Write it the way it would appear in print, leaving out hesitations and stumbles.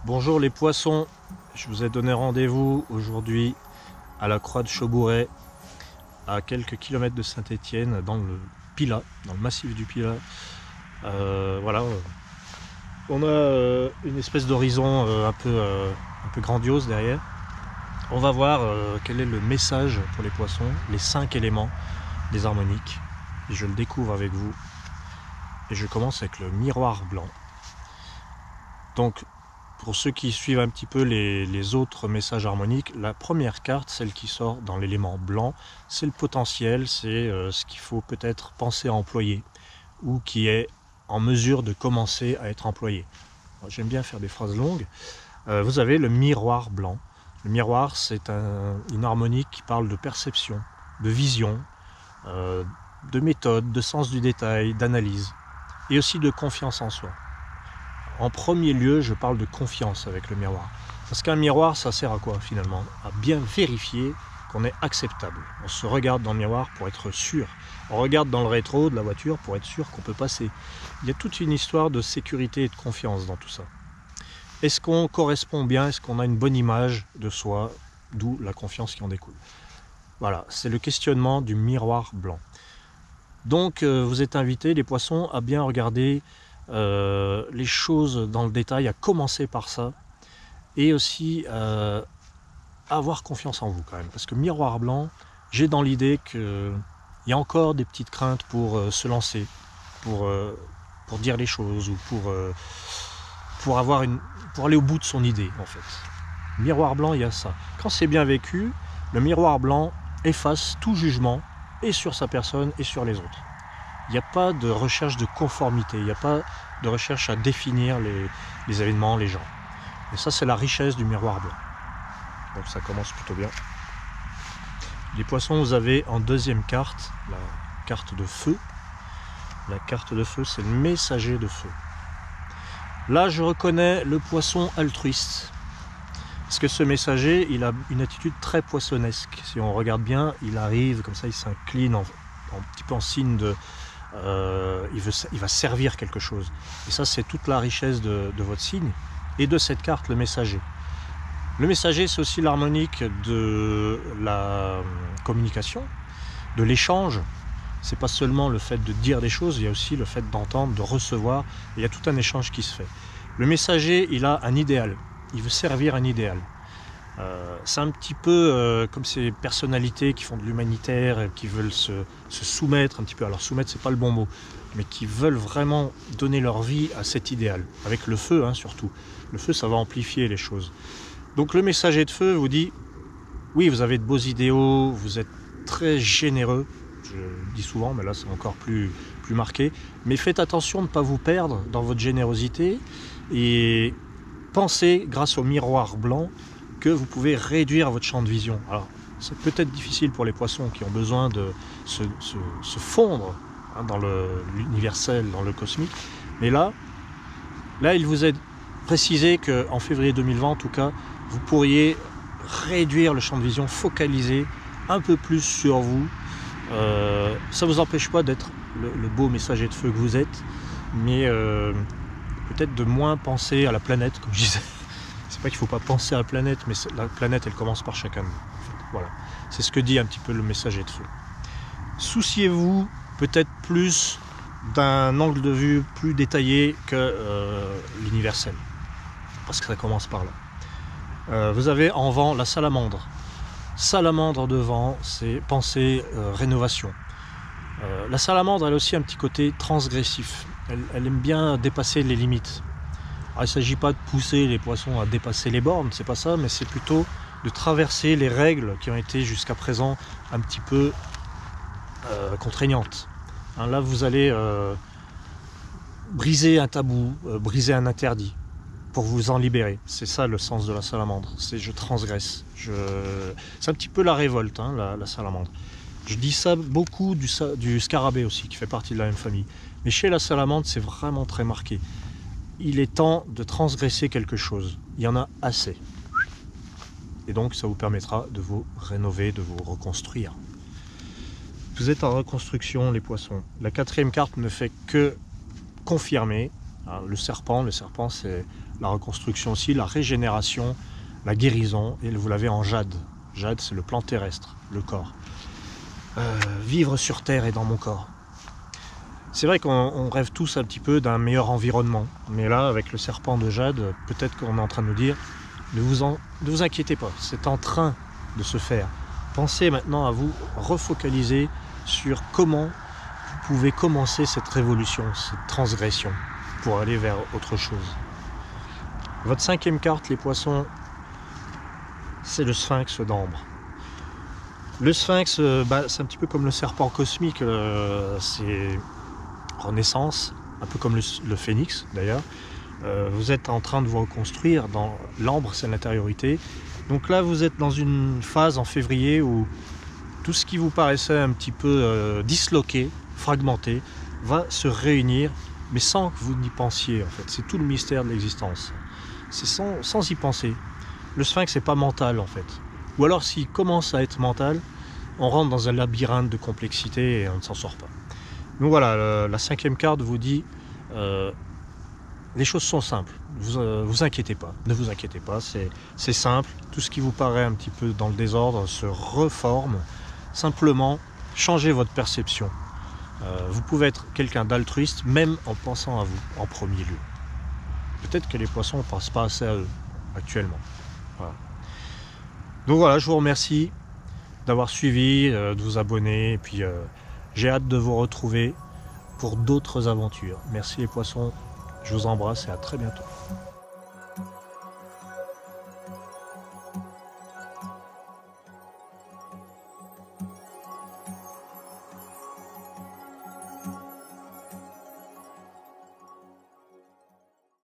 Bonjour les poissons, je vous ai donné rendez-vous aujourd'hui à la Croix de Chaubouret, à quelques kilomètres de Saint-Étienne, dans le Pilat, dans le massif du Pilat. Voilà, on a une espèce d'horizon un peu grandiose derrière. On va voir quel est le message pour les poissons, les 5 éléments des harmoniques. Et je le découvre avec vous. Et je commence avec le miroir blanc. Donc, pour ceux qui suivent un petit peu les autres messages harmoniques, la première carte, celle qui sort dans l'élément blanc, c'est le potentiel, c'est ce qu'il faut peut-être penser à employer ou qui est en mesure de commencer à être employé. J'aime bien faire des phrases longues. Vous avez le miroir blanc. Le miroir, c'est une harmonique qui parle de perception, de vision, de méthode, de sens du détail, d'analyse et aussi de confiance en soi. En premier lieu, je parle de confiance avec le miroir. Parce qu'un miroir, ça sert à quoi finalement? À bien vérifier qu'on est acceptable. On se regarde dans le miroir pour être sûr. On regarde dans le rétro de la voiture pour être sûr qu'on peut passer. Il y a toute une histoire de sécurité et de confiance dans tout ça. Est-ce qu'on correspond bien? Est-ce qu'on a une bonne image de soi? D'où la confiance qui en découle. Voilà, c'est le questionnement du miroir blanc. Donc, vous êtes invités, les poissons, à bien regarder les choses dans le détail, à commencer par ça, et aussi avoir confiance en vous quand même, parce que miroir blanc, j'ai dans l'idée qu'il y a encore des petites craintes pour se lancer, pour dire les choses, ou pour aller au bout de son idée en fait. Miroir blanc, il y a ça. Quand c'est bien vécu, le miroir blanc efface tout jugement, et sur sa personne et sur les autres. Il n'y a pas de recherche de conformité, il n'y a pas de recherche à définir les événements, les gens. Et ça, c'est la richesse du miroir blanc. Donc ça commence plutôt bien. Les poissons, vous avez en deuxième carte, la carte de feu. La carte de feu, c'est le messager de feu. Là, je reconnais le poisson altruiste. Parce que ce messager, il a une attitude très poissonnesque. Si on regarde bien, il arrive comme ça, il s'incline un petit peu en signe de... il va servir quelque chose. Et ça, c'est toute la richesse de votre signe et de cette carte, le messager. Le messager, c'est aussi l'harmonique de la communication, de l'échange. C'est pas seulement le fait de dire des choses, il y a aussi le fait d'entendre, de recevoir. Il y a tout un échange qui se fait. Le messager, il a un idéal. Il veut servir un idéal. C'est un petit peu comme ces personnalités qui font de l'humanitaire, qui veulent se soumettre un petit peu. Alors soumettre, c'est pas le bon mot, mais qui veulent vraiment donner leur vie à cet idéal. Avec le feu, hein, surtout. Le feu, ça va amplifier les choses. Donc le messager de feu vous dit, oui, vous avez de beaux idéaux, vous êtes très généreux. Je le dis souvent, mais là c'est encore plus marqué. Mais faites attention de ne pas vous perdre dans votre générosité et pensez, grâce au miroir blanc, que vous pouvez réduire votre champ de vision. Alors, c'est peut-être difficile pour les poissons qui ont besoin de se fondre hein, dans l'universel, dans le cosmique. Mais là, il vous est précisé qu'en février 2020, en tout cas, vous pourriez réduire le champ de vision, focaliser un peu plus sur vous. Ça ne vous empêche pas d'être le beau messager de feu que vous êtes, mais peut-être de moins penser à la planète, comme je disais. C'est pas qu'il ne faut pas penser à la planète, mais la planète, elle commence par chacun de nous. En fait. Voilà. C'est ce que dit un petit peu le messager de feu. Souciez-vous peut-être plus d'un angle de vue plus détaillé que l'universel. Parce que ça commence par là. Vous avez en vent la salamandre. Salamandre de vent, c'est penser rénovation. La salamandre, elle a aussi un petit côté transgressif. Elle aime bien dépasser les limites. Alors, il ne s'agit pas de pousser les poissons à dépasser les bornes, c'est pas ça, mais c'est plutôt de traverser les règles qui ont été jusqu'à présent un petit peu contraignantes. Hein, là, vous allez briser un tabou, briser un interdit pour vous en libérer. C'est ça le sens de la salamandre, c'est je transgresse. C'est un petit peu la révolte, hein, la salamandre. Je dis ça beaucoup du scarabée aussi, qui fait partie de la même famille. Mais chez la salamandre, c'est vraiment très marqué. Il est temps de transgresser quelque chose. Il y en a assez. Et donc, ça vous permettra de vous rénover, de vous reconstruire. Vous êtes en reconstruction, les poissons. La quatrième carte ne fait que confirmer. Le serpent, c'est la reconstruction aussi, la régénération, la guérison, et vous l'avez en jade. Jade, c'est le plan terrestre, le corps. Vivre sur Terre et dans mon corps. C'est vrai qu'on rêve tous un petit peu d'un meilleur environnement, mais là, avec le serpent de jade, peut-être qu'on est en train de nous dire, ne vous inquiétez pas, c'est en train de se faire. Pensez maintenant à vous refocaliser sur comment vous pouvez commencer cette révolution, cette transgression, pour aller vers autre chose. Votre 5e carte, les poissons, c'est le sphinx d'ambre. Le sphinx, c'est un petit peu comme le serpent cosmique, c'est renaissance, un peu comme le phénix d'ailleurs. Vous êtes en train de vous reconstruire, dans l'ambre c'est l'intériorité. Donc là vous êtes dans une phase en février où tout ce qui vous paraissait un petit peu disloqué, fragmenté, va se réunir, mais sans que vous n'y pensiez en fait. C'est tout le mystère de l'existence. C'est sans y penser. Le sphinx c'est pas mental en fait. Ou alors s'il commence à être mental, on rentre dans un labyrinthe de complexité et on ne s'en sort pas. Donc voilà, la 5e carte vous dit les choses sont simples, vous inquiétez pas, ne vous inquiétez pas, c'est simple, tout ce qui vous paraît un petit peu dans le désordre se reforme, simplement changez votre perception. Vous pouvez être quelqu'un d'altruiste même en pensant à vous en premier lieu. Peut-être que les poissons ne pensent pas assez à eux actuellement. Voilà. Donc voilà, je vous remercie d'avoir suivi, de vous abonner, et puis j'ai hâte de vous retrouver pour d'autres aventures. Merci les poissons, je vous embrasse et à très bientôt.